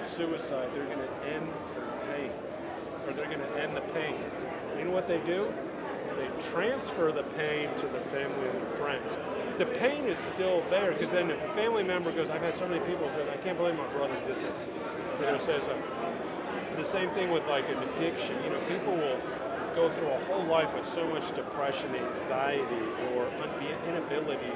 commit suicide, they're going to end their pain, or they're going to end the pain. You know what they do? They transfer the pain to their family and their friends. The pain is still there, because then if a family member goes, I've had so many people say, I can't believe my brother did this. Says the same thing with like an addiction. People will go through a whole life with so much depression, anxiety, or inability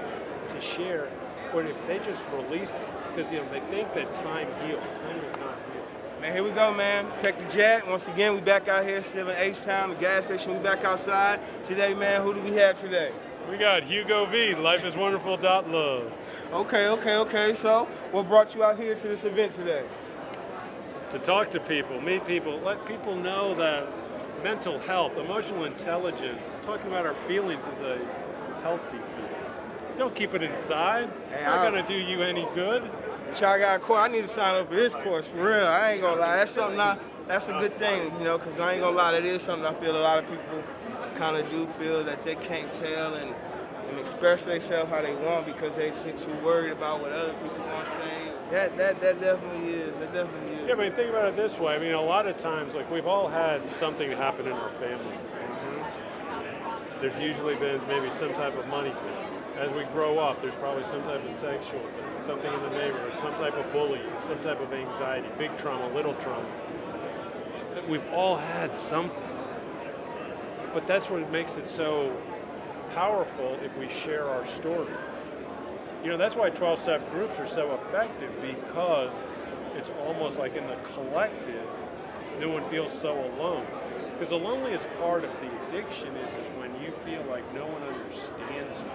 to share. Or if they just release it, because they think that time heals. Time does not heal. Man, here we go, man. Tek the Jet. Once again, we back out here, still in H-Town, the gas station. We back outside. Today, man, who do we have today? We got Hugo V, lifeiswonderful.love. Okay. So, what brought you out here to this event today? To talk to people, meet people, let people know that mental health, emotional intelligence, talking about our feelings is a healthy feeling. Don't keep it inside. It's not going to do you any good. Y'all got a course. I need to sign up for this course, for real. I ain't going to lie. That's something that's a good thing, because I ain't going to lie. That is something I feel a lot of people kind of do feel that they can't tell and express themselves how they want because they too worried about what other people going to say. That definitely is. Yeah, but think about it this way. I mean, a lot of times, like, we've all had something happen in our families. Mm-hmm. There's usually been maybe some type of money thing. As we grow up, there's probably some type of sexual thing, something in the neighborhood, some type of bullying, some type of anxiety, big trauma, little trauma. We've all had something. But that's what makes it so powerful if we share our stories. That's why 12-step groups are so effective, because it's almost like in the collective, no one feels so alone. Because the loneliest part of the addiction is when you feel like no one understands you.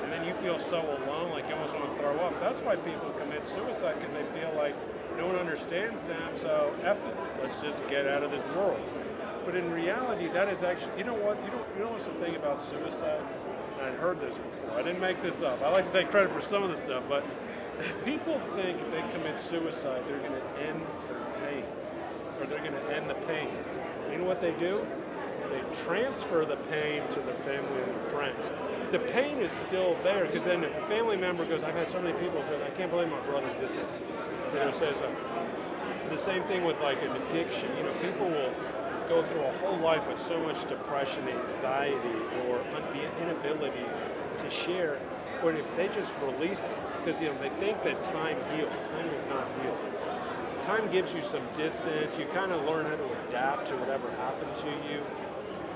And then you feel so alone, like you almost want to throw up. That's why people commit suicide, because they feel like no one understands them, so F it, let's just get out of this world. But in reality, that is actually, you know what's the thing about suicide? And I'd heard this before. I didn't make this up. I like to take credit for some of the stuff, but people think if they commit suicide, they're going to end their pain, or they're going to end the pain. You know what they do? They transfer the pain to their family and their friends. The pain is still there, because then if a family member goes, I've had so many people say, I can't believe my brother did this. Says the same thing with like an addiction. People will go through a whole life with so much depression, anxiety, or inability to share. Or if they just release it, because they think that time heals. Time does not heal. Time gives you some distance. You kind of learn how to adapt to whatever happened to you,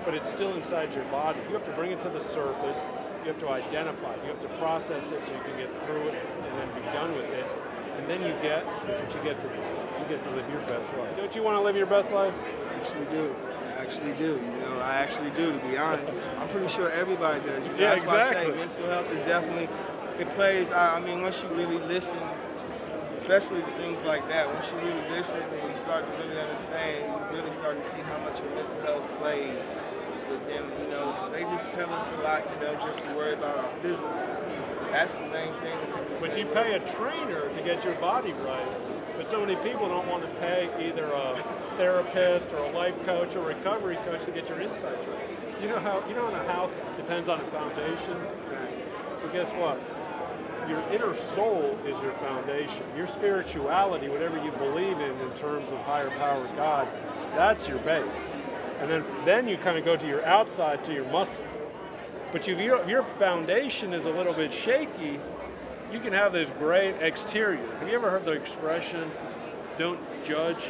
but it's still inside your body. You have to bring it to the surface. You have to identify it. You have to process it so you can get through it and then be done with it. And then that's what you get to do. You get to live your best life. Don't you want to live your best life? I actually do. I actually do, to be honest. I'm pretty sure everybody does. Yeah, that's exactly. Why I say mental health is definitely, it plays, once you really listen, especially to things like that, once you really listen and you start to really understand, you really start to see how much your mental health plays with them, because they just tell us a lot, just to worry about our physical. That's the main thing. But you pay a trainer to get your body right. But so many people don't want to pay either a therapist or a life coach or recovery coach to get your insights right. In a house depends on a foundation. Exactly. But guess what? Your inner soul is your foundation. Your spirituality, whatever you believe in terms of higher power, God, that's your base. And then you kind of go to your outside, to your muscles. But if your foundation is a little bit shaky, you can have this great exterior. Have you ever heard the expression, don't judge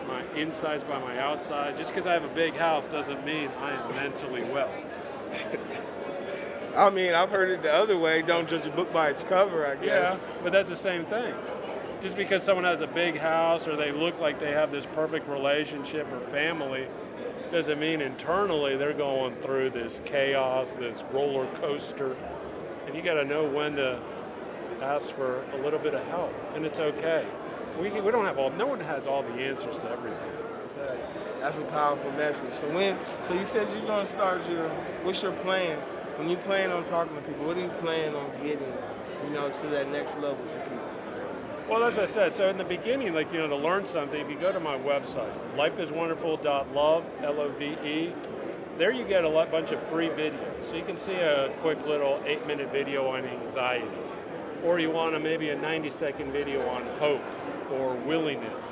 my insides by my outside? Just because I have a big house doesn't mean I am mentally well. I've heard it the other way, don't judge a book by its cover, I guess. Yeah, but that's the same thing. Just because someone has a big house or they look like they have this perfect relationship or family doesn't mean internally they're going through this chaos, this roller coaster. And you got to know when to ask for a little bit of help, and it's okay. We don't have no one has all the answers to everything. That's a powerful message. So you said you're going to start what's your plan? When you plan on talking to people, what are you planning on getting, to that next level to people? Well, as I said, so in the beginning, to learn something, if you go to my website, lifeiswonderful.love, L-O-V-E, there you get bunch of free videos. So you can see a quick little 8-minute video on anxiety. or you want maybe a 90-second video on hope or willingness,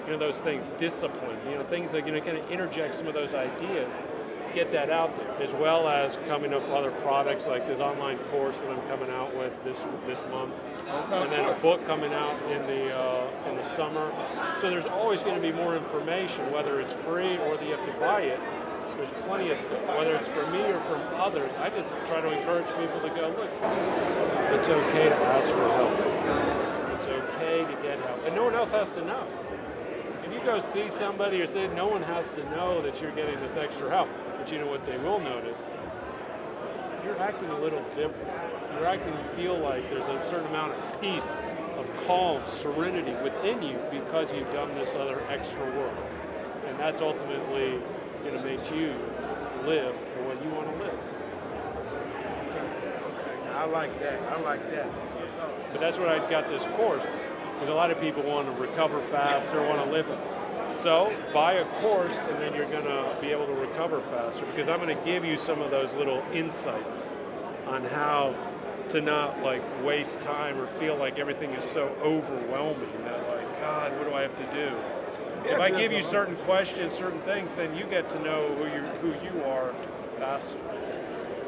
those things, discipline, things that, kind of interject some of those ideas, get that out there, as well as coming up with other products like this online course that I'm coming out with this month, and then a book coming out in the summer. So there's always going to be more information, whether it's free or that you have to buy it. There's plenty of stuff, whether it's from me or from others. I just try to encourage people to go, look, it's okay to ask for help. It's okay to get help. And no one else has to know. If you go see somebody or say, no one has to know that you're getting this extra help. But you know what they will notice? You're acting a little different. You're acting, you feel like there's a certain amount of peace, of calm, serenity within you because you've done this other extra work. And that's ultimately going to make you live the way you want to live. I like that. But that's what I got this course, because a lot of people want to recover faster, want to live it. So buy a course and then you're going to be able to recover faster, because I'm going to give you some of those little insights on how to not waste time or feel like everything is so overwhelming that God, what do I have to do? If I give you certain questions, certain things, then you get to know who you are faster.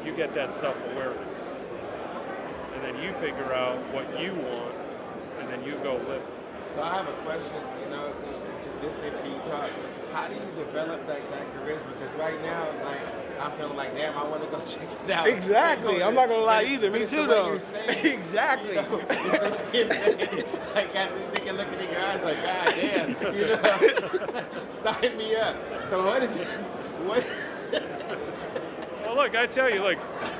You get that self-awareness. And then you figure out what you want, and then you go live. So I have a question, just listening to you talk. How do you develop that charisma? Because right now, I'm feeling like, damn, I want to go check it out. Exactly. I'm not going to lie either. Me too, though. Exactly. Got this nigga looking in your eyes like, God damn, sign me up. So what is it? What? Well, look, I tell you,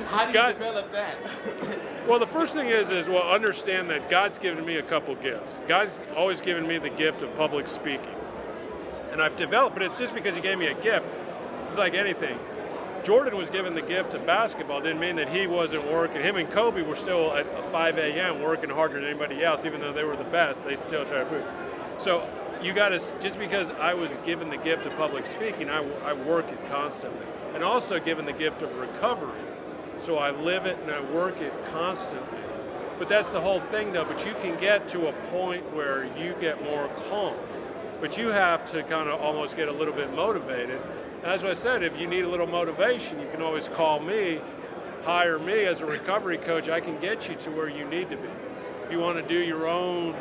how do you develop that? Well, the first thing is understand that God's given me a couple gifts. God's always given me the gift of public speaking. And I've developed, but it's just because he gave me a gift. It's like anything. Jordan was given the gift of basketball. Didn't mean that he wasn't working. Him and Kobe were still at 5 a.m. working harder than anybody else, even though they were the best. They still try to prove. So you got to, just because I was given the gift of public speaking, I work it constantly. And also given the gift of recovery. So I live it and I work it constantly. But that's the whole thing, though. But you can get to a point where you get more calm. But you have to kind of almost get a little bit motivated. And as I said, if you need a little motivation, you can always call me, hire me as a recovery coach. I can get you to where you need to be. If you want to do your own,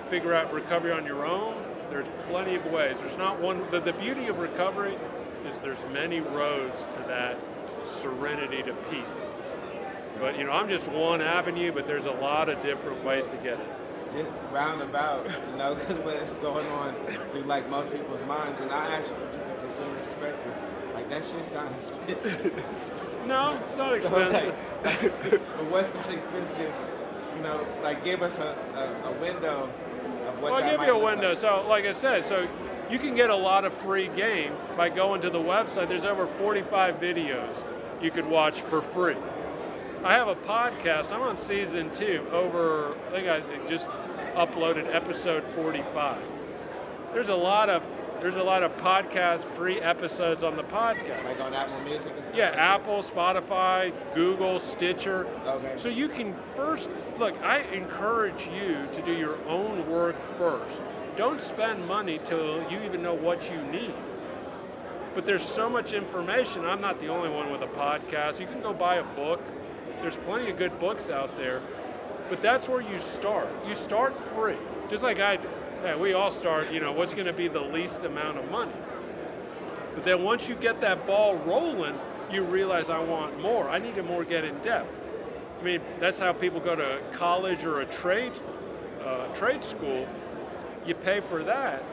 figure out recovery on your own, there's plenty of ways. There's not one. The beauty of recovery is there's many roads to that serenity to peace. But I'm just one avenue, but there's a lot of different ways to get it. Just roundabout, because what's going on through most people's minds, and I ask you from just a consumer perspective, that shit sounds expensive. No, it's not expensive. But what's not expensive? Give us a window of what. Well, that I'll give might you a look window. like. So, like I said, you can get a lot of free game by going to the website. There's over 45 videos you could watch for free. I have a podcast. I'm on season 2. I think I just uploaded episode 45. There's a lot of podcast free episodes on the podcast. Like on Apple Music and stuff? Yeah, Apple, Spotify, Google, Stitcher. Okay. So you can first, look, I encourage you to do your own work first. Don't spend money till you even know what you need. But there's so much information. I'm not the only one with a podcast. You can go buy a book. There's plenty of good books out there. But that's where you start. You start free, just like I did. Yeah, we all start, what's going to be the least amount of money. But then once you get that ball rolling, you realize I want more. I need to more get in depth. I mean, that's how people go to college or a trade school. You pay for that.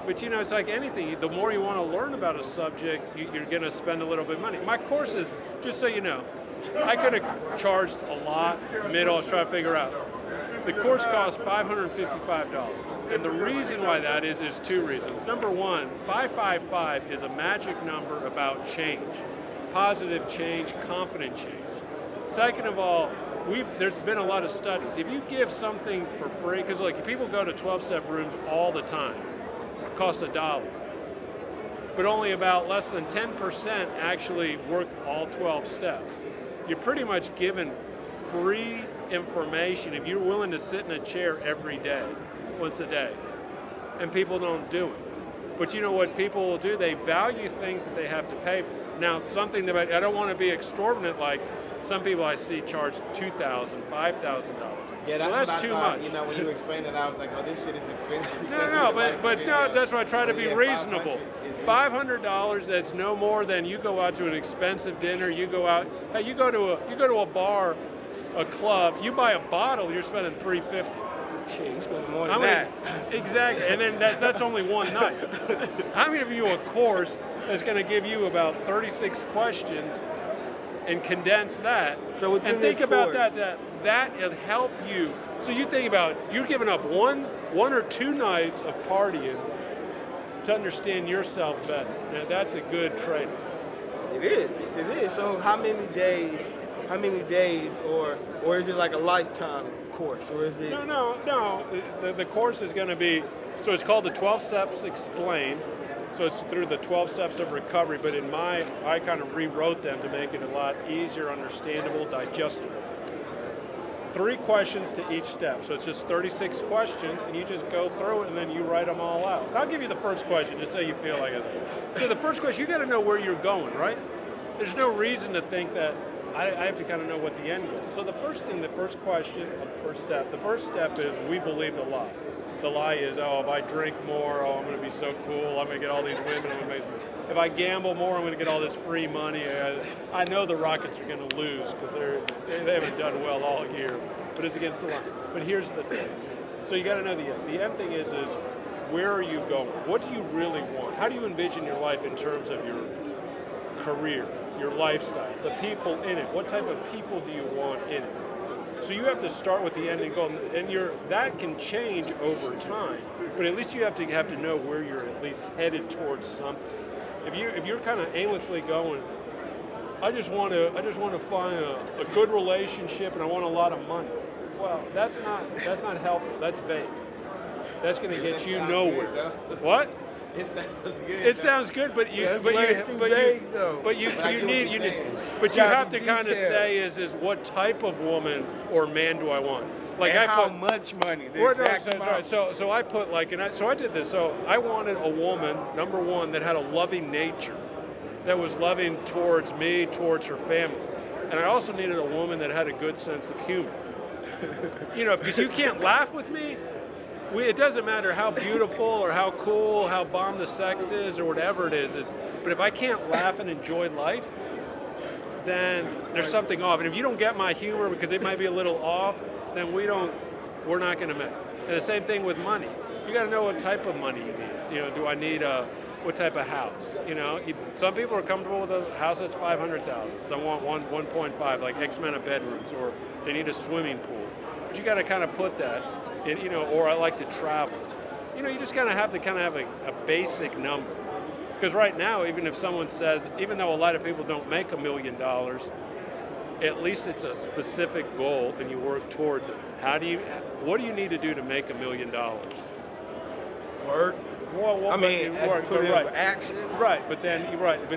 But it's like anything. The more you want to learn about a subject, you're going to spend a little bit of money. My courses, just so you know, I could have charged a lot. I was trying to figure out. The course costs $555. And the reason why that is two reasons. Number one, 555 is a magic number about change. Positive change, confident change. Second of all, there's been a lot of studies. If you give something for free, because people go to 12-step rooms all the time. It costs $1. But only about less than 10% actually work all 12 steps. You're pretty much given free information if you're willing to sit in a chair every day, once a day, and people don't do it. But you know what people will do? They value things that they have to pay for. Now, something that I don't want to be exorbitant, like some people I see charge $2,000, $5,000. Yeah, well, that's that's what too I thought. much. You know, when you explained it, I was like, oh, this shit is expensive. No, but that's why I try to be reasonable. $500, that's no more than you go out to an expensive dinner. You go out, hey, you go to a bar, a club. You buy a bottle, you're spending $350. Shit, you spending more than that. Exactly, and then that's only one night. I'm going to give you a course that's going to give you about 36 questions and condense that. So and think about that'll help you. So you think about you're giving up one or two nights of partying to understand yourself better. Now that's a good trade. It is. So how many days, or is it like a lifetime course, or is it? No. The course is going to be, so it's called the 12 Steps Explained. So it's through the 12 steps of recovery, but I kind of rewrote them to make it a lot easier, understandable, digestible. 3 questions to each step. So it's just 36 questions, and you just go through it, and then you write them all out. And I'll give you the first question, just so you feel like it. So the first question, you got to know where you're going, right? There's no reason to think that I have to kind of know what the end goal is. So the first step is we believed a lie. The lie is, if I drink more, I'm going to be so cool, I'm going to get all these women, if I gamble more, I'm going to get all this free money. I know the Rockets are going to lose because they haven't done well all year, but it's against the line. But here's the thing. So you got to know the end. The end thing is where are you going? What do you really want? How do you envision your life in terms of your career, your lifestyle, the people in it? What type of people do you want in it? So you have to start with the end and goal, and that can change over time. But at least you have to know where you're at least headed towards something. If you're kind of aimlessly going, I just want to find a good relationship and I want a lot of money. Well, that's not helpful. That's vague. That's going to get you nowhere. What? It sounds good. It sounds good, but you have to kind of say is what type of woman or man do I want? Like and how much money? Right. So I put so I did this. So I wanted a woman, number one, that had a loving nature, that was loving towards me, towards her family, and I also needed a woman that had a good sense of humor. Because you can't laugh with me. It doesn't matter how beautiful or how cool, how bomb the sex is or whatever it is. But if I can't laugh and enjoy life, then there's something off. And if you don't get my humor because it might be a little off, then we're not going to match. And the same thing with money. You got to know what type of money you need. Do I need what type of house? Some people are comfortable with a house that's $500,000. Some want 1.5, like X amount of bedrooms, or they need a swimming pool. But you got to kind of put that. Or I like to travel. You just kind of have to have a basic number. Because right now, even if someone says, even though a lot of people don't make $1 million, at least it's a specific goal and you work towards it. What do you need to do to make $1 million? Work. Well, put in action. Right, but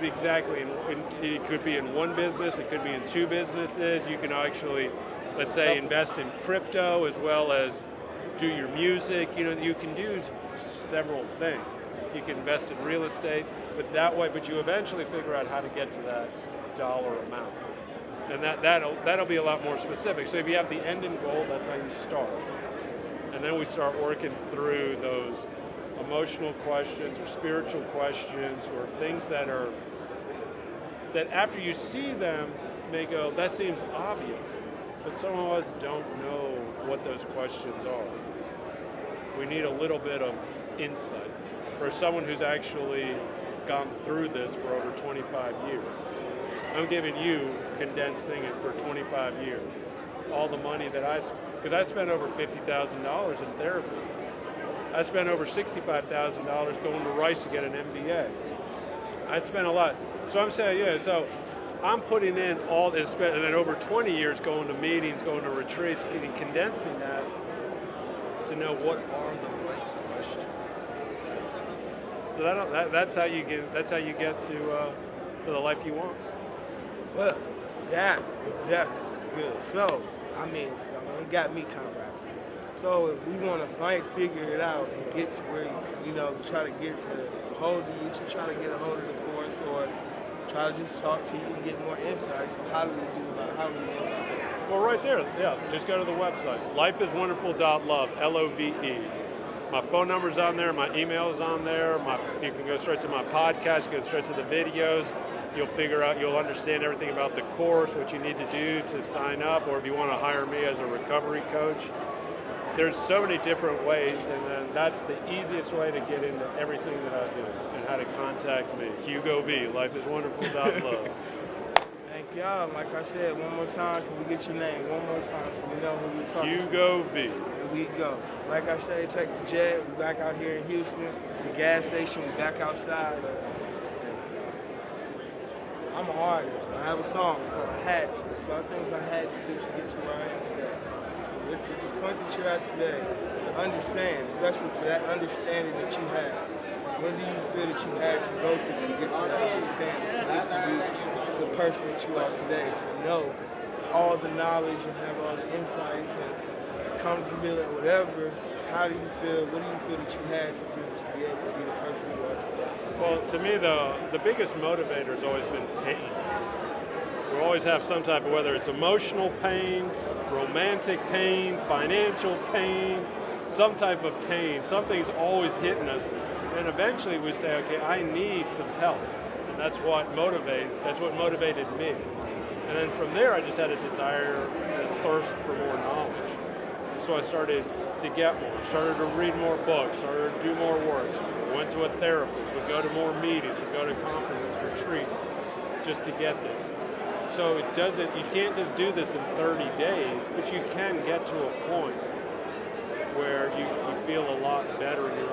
exactly. And it could be in one business, it could be in 2 businesses. You can actually, let's say, invest in crypto as well as do your music. You can do several things. You can invest in real estate, but you eventually figure out how to get to that dollar amount. And that'll be a lot more specific. So if you have the end and goal, that's how you start. And then we start working through those emotional questions or spiritual questions or things that after you see them may go, that seems obvious. But some of us don't know what those questions are. We need a little bit of insight. For someone who's actually gone through this for over 25 years. I'm giving you a condensed thing for 25 years. All the money that because I spent over $50,000 in therapy. I spent over $65,000 going to Rice to get an MBA. I spent a lot. So I'm saying, so I'm putting in all this, and then over 20 years going to meetings, going to retreats, condensing that to know what are the right questions. So that's how you get to the life you want. Well, that was definitely good. So, I mean, what got me kind of rapping. So if we want to figure it out and get to where, try to get to a hold of you, to try to get a hold of the course, or try to just talk to you and get more insight. So how do we do about that? Well, right there, yeah, just go to the website, lifeiswonderful.love, L-O-V-E. My phone number's on there, my email is on there, you can go straight to my podcast, go straight to the videos. You'll understand everything about the course, what you need to do to sign up, or if you want to hire me as a recovery coach. There's so many different ways, and then that's the easiest way to get into everything that I do and how to contact me. Hugo V, lifeiswonderful.love. Thank y'all. Like I said, one more time, can we get your name? One more time so we know who we're talking to. Hugo V. Here we go. Like I said, Tek the Jet. We back out here in Houston. The gas station. We back outside. I'm an artist. I have a song. It's called I Had To. It's about things I had to do to get to where I am today. So to the point that you're at today, to understand, especially to that understanding that you have, what do you feel that you had to go through to get to that understanding, to get to be the person that you are today, to know all the knowledge and have all the insights and comfortability or whatever? How do you feel? What do you feel that you had to do to be able to be the person you are today? Well, to me, the biggest motivator has always been pain. We always have some type of, whether it's emotional pain, romantic pain, financial pain, some type of pain. Something's always hitting us. And eventually we say, okay, I need some help. And that's what motivated me. And then from there, I just had a desire and a thirst for more knowledge. So I started to get more, started to read more books, started to do more work, went to a therapist, would go to more meetings, would go to conferences, retreats, just to get this. So you can't just do this in 30 days, but you can get to a point where you feel a lot better in your